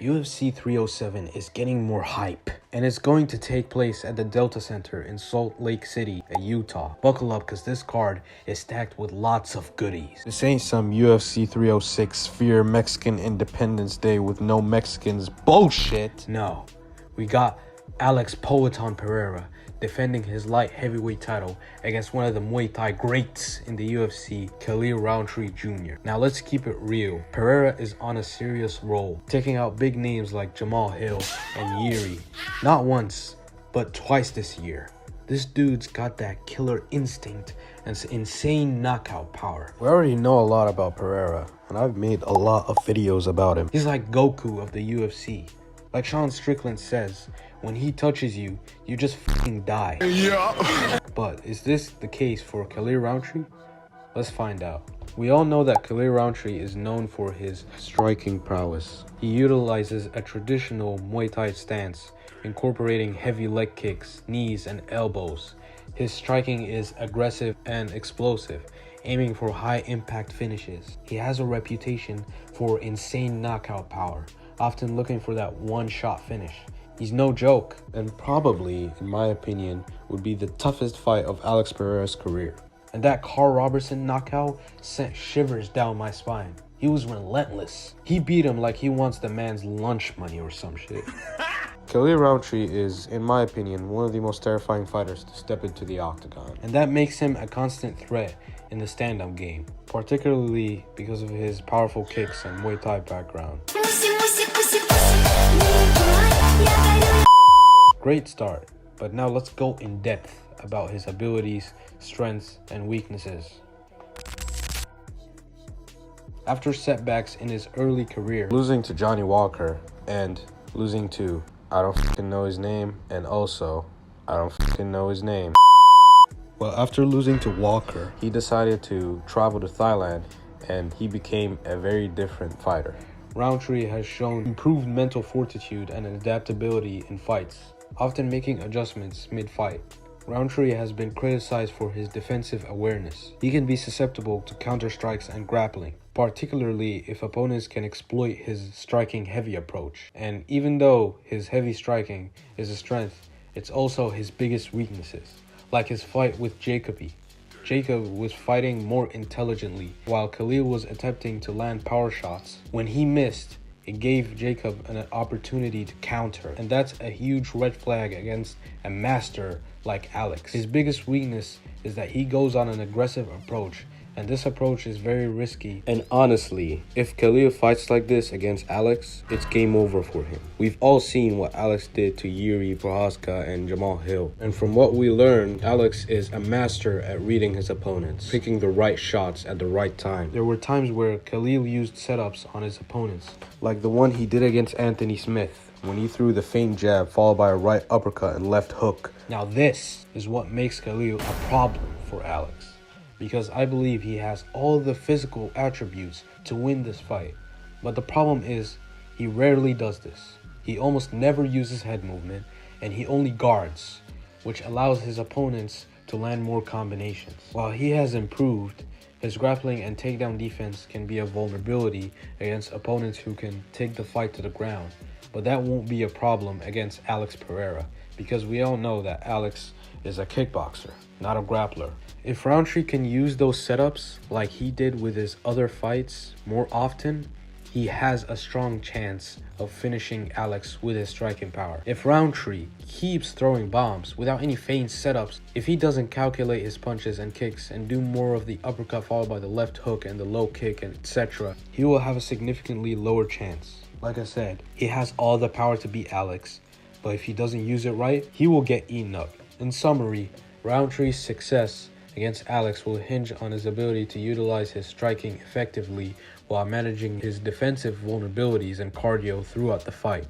UFC 307 is getting more hype, and it's going to take place at the Delta Center in Salt Lake City, Utah. Buckle up, because this card is stacked with lots of goodies. This ain't some UFC 306 Fear Mexican Independence Day with no Mexicans bullshit. No, we got Alex Poetan Pereira defending his light heavyweight title against one of the Muay Thai greats in the UFC, Khalil Rountree Jr. Now let's keep it real. Pereira is on a serious roll, taking out big names like Jamal Hill and Vieira. Not once, but twice this year. This dude's got that killer instinct and insane knockout power. We already know a lot about Pereira, and I've made a lot of videos about him. He's like Goku of the UFC. Like Sean Strickland says, when he touches you, you just fucking die. Yeah. But is this the case for Khalil Rountree? Let's find out. We all know that Khalil Rountree is known for his striking prowess. He utilizes a traditional Muay Thai stance, incorporating heavy leg kicks, knees, and elbows. His striking is aggressive and explosive, aiming for high impact finishes. He has a reputation for insane knockout power, often looking for that one-shot finish. He's no joke, and probably, in my opinion, would be the toughest fight of Alex Pereira's career. And that Carl Robertson knockout sent shivers down my spine. He was relentless. He beat him like he wants the man's lunch money or some shit. Khalil Rountree is, in my opinion, one of the most terrifying fighters to step into the octagon. And that makes him a constant threat in the stand-up game, particularly because of his powerful kicks and Muay Thai background. Great start, but now let's go in depth about his abilities, strengths, and weaknesses. After setbacks in his early career, losing to Johnny Walker and losing to I don't fucking know his name, and also I don't fucking know his name. Well, after losing to Walker, he decided to travel to Thailand, and he became a very different fighter. Rountree has shown improved mental fortitude and adaptability in fights, often making adjustments mid-fight. Rountree has been criticized for his defensive awareness. He can be susceptible to counter-strikes and grappling, particularly if opponents can exploit his striking heavy approach. And even though his heavy striking is a strength, it's also his biggest weaknesses, like his fight with Jacoby. Jacob was fighting more intelligently, while Khalil was attempting to land power shots. When he missed, it gave Jacob an opportunity to counter, and that's a huge red flag against a master like Alex. His biggest weakness is that he goes on an aggressive approach, and this approach is very risky. And honestly, if Khalil fights like this against Alex, it's game over for him. We've all seen what Alex did to Vieira, Prohaska, and Jamal Hill. And from what we learned, Alex is a master at reading his opponents, picking the right shots at the right time. There were times where Khalil used setups on his opponents, like the one he did against Anthony Smith, when he threw the feint jab followed by a right uppercut and left hook. Now this is what makes Khalil a problem for Alex, because I believe he has all the physical attributes to win this fight. But the problem is, he rarely does this. He almost never uses head movement, and he only guards, which allows his opponents to land more combinations. While he has improved, his grappling and takedown defense can be a vulnerability against opponents who can take the fight to the ground. But that won't be a problem against Alex Pereira, because we all know that Alex is a kickboxer, not a grappler. If Rountree can use those setups like he did with his other fights more often, he has a strong chance of finishing Alex with his striking power. If Rountree keeps throwing bombs without any feint setups, if he doesn't calculate his punches and kicks and do more of the uppercut followed by the left hook and the low kick and etc., he will have a significantly lower chance. Like I said, he has all the power to beat Alex, but if he doesn't use it right, he will get eaten up. In summary, Rountree's success against Alex will hinge on his ability to utilize his striking effectively while managing his defensive vulnerabilities and cardio throughout the fight.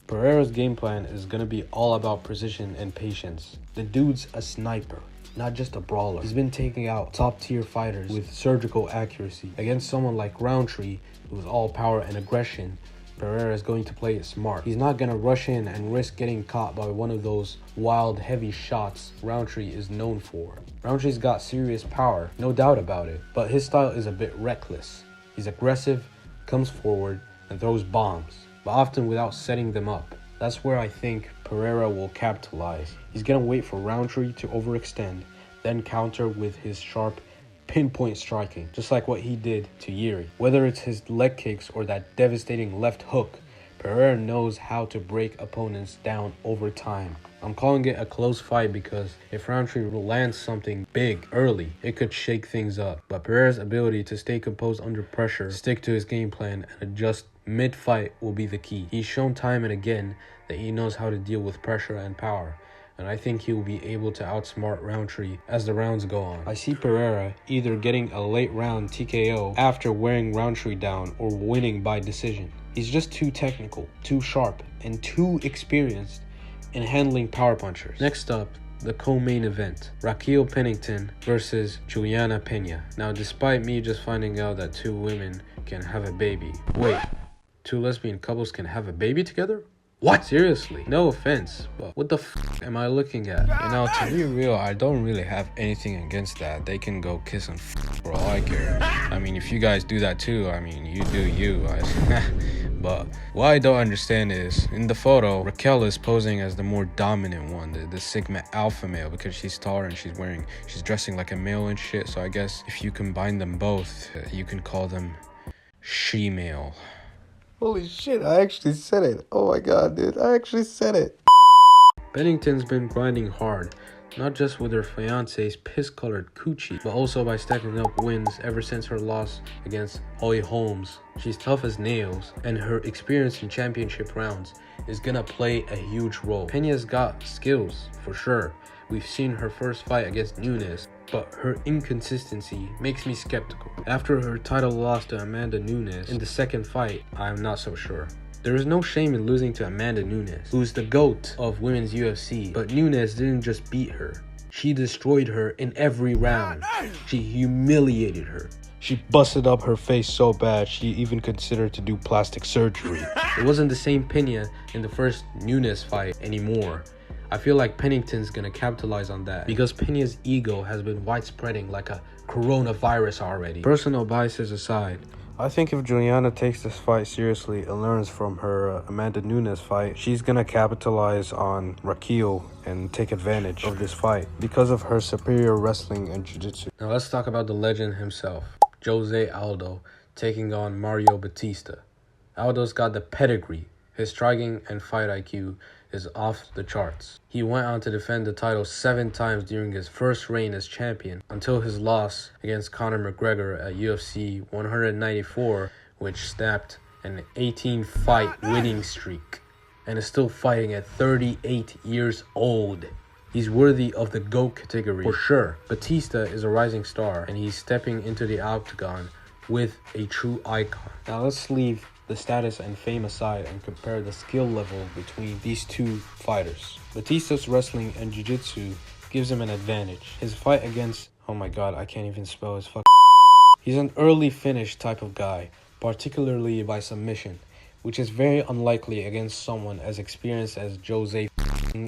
Pereira's game plan is going to be all about precision and patience. The dude's a sniper, not just a brawler. He's been taking out top-tier fighters with surgical accuracy. Against someone like Rountree, who's all power and aggression, Pereira is going to play it smart. He's not going to rush in and risk getting caught by one of those wild, heavy shots Rountree is known for. Rountree's got serious power, no doubt about it, but his style is a bit reckless. He's aggressive, comes forward and throws bombs, but often without setting them up. That's where I think Pereira will capitalize. He's gonna wait for Rountree to overextend, then counter with his sharp pinpoint striking, just like what he did to Vieira. Whether it's his leg kicks or that devastating left hook, Pereira knows how to break opponents down over time. I'm calling it a close fight because if Rountree lands something big early, it could shake things up. But Pereira's ability to stay composed under pressure, stick to his game plan, and adjust mid-fight will be the key. He's shown time and again that he knows how to deal with pressure and power, and I think he will be able to outsmart Rountree as the rounds go on. I see Pereira either getting a late round TKO after wearing Rountree down or winning by decision. He's just too technical, too sharp, and too experienced in handling power punchers. Next up, the co-main event, Raquel Pennington versus Julianna Peña. Now, despite me just finding out that two women can have a baby. Wait, two lesbian couples can have a baby together? What? Seriously? No offense, but what the f am I looking at? You know, to be real, I don't really have anything against that. They can go kiss and f for all I care. I mean, if you guys do that too, I mean, you do you. But what I don't understand is, in the photo, Raquel is posing as the more dominant one, the Sigma alpha male, because she's taller and she's dressing like a male and shit. So I guess if you combine them both, you can call them she-male. Holy shit, I actually said it. Oh my god, dude, I actually said it. Pennington's been grinding hard, not just with her fiance's piss-colored coochie, but also by stacking up wins ever since her loss against Holly Holmes. She's tough as nails, and her experience in championship rounds is gonna play a huge role. Peña's got skills, for sure. We've seen her first fight against Nunes, but her inconsistency makes me skeptical. After her title loss to Amanda Nunes in the second fight, I'm not so sure. There is no shame in losing to Amanda Nunes, who's the GOAT of women's UFC, but Nunes didn't just beat her. She destroyed her in every round. She humiliated her. She busted up her face so bad, she even considered to do plastic surgery. It wasn't the same Peña in the first Nunes fight anymore. I feel like Pennington's gonna capitalize on that because Peña's ego has been widespreading like a coronavirus already. Personal biases aside, I think if Julianna takes this fight seriously and learns from her Amanda Nunes fight, she's gonna capitalize on Raquel and take advantage of this fight because of her superior wrestling and jiu-jitsu. Now let's talk about the legend himself, Jose Aldo, taking on Mario Bautista. Aldo's got the pedigree. His striking and fight IQ is off the charts. He went on to defend the title 7 times during his first reign as champion until his loss against Conor McGregor at UFC 194, which snapped an 18-fight winning streak, and is still fighting at 38 years old. He's worthy of the GOAT category for sure. Bautista is a rising star, and he's stepping into the octagon with a true icon. Now let's leave the status and fame aside and compare the skill level between these two fighters. Bautista's wrestling and jiu-jitsu gives him an advantage. His fight against, oh my god, I can't even spell his fuck. He's an early finish type of guy, particularly by submission, which is very unlikely against someone as experienced as Jose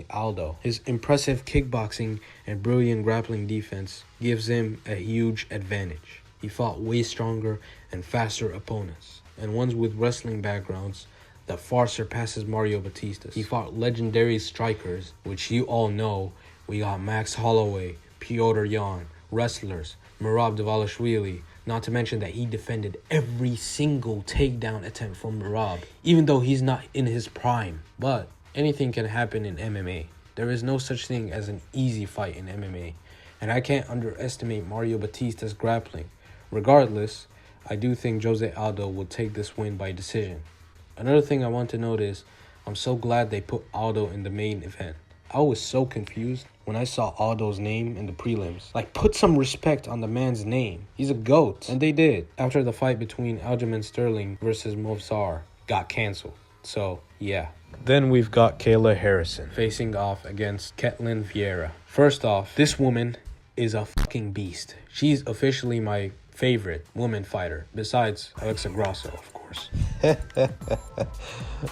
Aldo. His impressive kickboxing and brilliant grappling defense gives him a huge advantage. He fought way stronger and faster opponents, and ones with wrestling backgrounds that far surpasses Mario Bautista's. He fought legendary strikers, which you all know. We got Max Holloway, Piotr Jan, wrestlers, Merab Dvalishvili, not to mention that he defended every single takedown attempt from Merab, even though he's not in his prime. But anything can happen in MMA. There is no such thing as an easy fight in MMA, and I can't underestimate Mario Bautista's grappling. Regardless, I do think Jose Aldo will take this win by decision. Another thing I want to note is, I'm so glad they put Aldo in the main event. I was so confused when I saw Aldo's name in the prelims. Like, put some respect on the man's name. He's a GOAT. And they did. After the fight between Aljamain Sterling versus Movsar got cancelled. So, yeah. Then we've got Kayla Harrison facing off against Ketlen Vieira. First off, this woman is a fucking beast. She's officially my favorite woman fighter, besides Alexa Grasso, of course.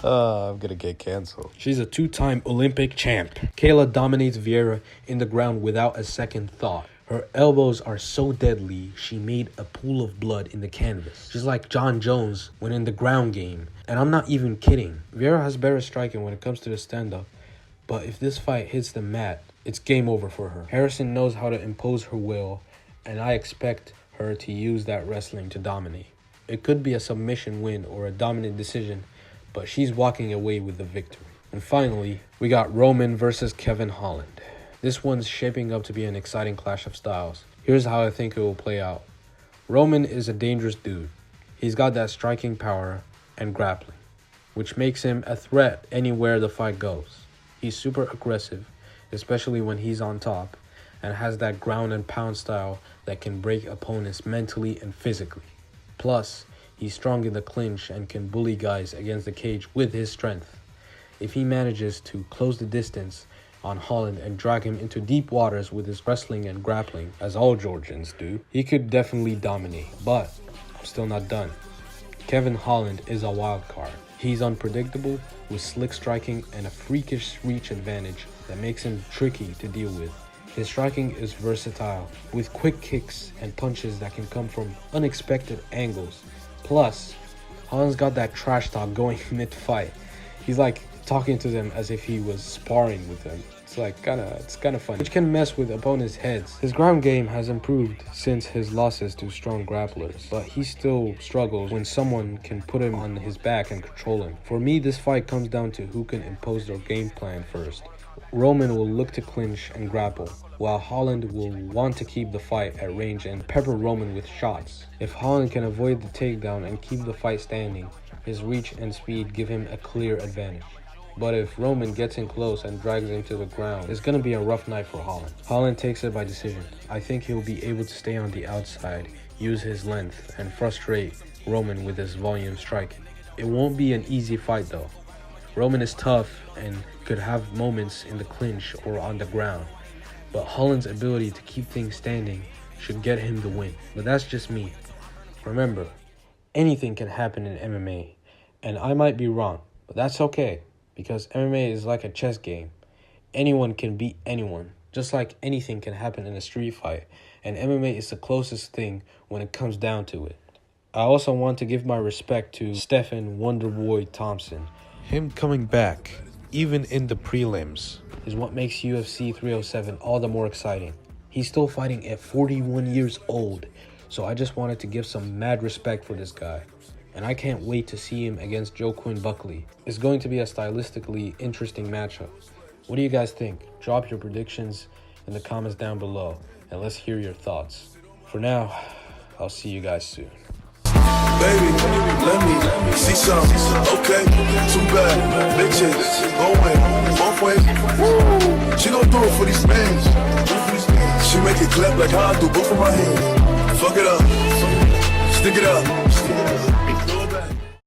I'm gonna get canceled. She's a 2-time Olympic champ. Kayla dominates Vieira in the ground without a second thought. Her elbows are so deadly, she made a pool of blood in the canvas. Just like John Jones when in the ground game. And I'm not even kidding. Vieira has better striking when it comes to the stand-up. But if this fight hits the mat, it's game over for her. Harrison knows how to impose her will, and I expect her to use that wrestling to dominate. It could be a submission win or a dominant decision, but she's walking away with the victory. And finally, we got Roman versus Kevin Holland. This one's shaping up to be an exciting clash of styles. Here's how I think it will play out. Roman is a dangerous dude. He's got that striking power and grappling, which makes him a threat anywhere the fight goes. He's super aggressive, especially when he's on top, and has that ground and pound style that can break opponents mentally and physically. Plus, he's strong in the clinch and can bully guys against the cage with his strength. If he manages to close the distance on Holland and drag him into deep waters with his wrestling and grappling, as all Georgians do, he could definitely dominate. But I'm still not done. Kevin Holland is a wild card. He's unpredictable with slick striking and a freakish reach advantage that makes him tricky to deal with. His striking is versatile with quick kicks and punches that can come from unexpected angles. Plus, Holland's got that trash talk going mid-fight. He's like talking to them as if he was sparring with them. It's kind of funny, which can mess with opponents' heads. His ground game has improved since his losses to strong grapplers, but he still struggles when someone can put him on his back and control him. For me, this fight comes down to who can impose their game plan first. Roman will look to clinch and grapple, while Holland will want to keep the fight at range and pepper Roman with shots. If Holland can avoid the takedown and keep the fight standing, his reach and speed give him a clear advantage. But if Roman gets in close and drags him to the ground, it's going to be a rough night for Holland. Holland takes it by decision. I think he'll be able to stay on the outside, use his length, and frustrate Roman with his volume striking. It won't be an easy fight though. Roman is tough and could have moments in the clinch or on the ground, but Holland's ability to keep things standing should get him the win. But that's just me. Remember, anything can happen in MMA, and I might be wrong, but that's okay. Because MMA is like a chess game. Anyone can beat anyone, just like anything can happen in a street fight. And MMA is the closest thing when it comes down to it. I also want to give my respect to Stephen Wonderboy Thompson. Him coming back, even in the prelims, is what makes UFC 307 all the more exciting. He's still fighting at 41 years old, so I just wanted to give some mad respect for this guy. And I can't wait to see him against Joe Quinn Buckley. It's going to be a stylistically interesting matchup. What do you guys think? Drop your predictions in the comments down below, and let's hear your thoughts. For now, I'll see you guys soon. Baby, let me see some. Okay, too bad. Bitches, going both ways. She gon' do it for these fans. She make it clap like how I do both of my hands. Fuck it up, stick it up.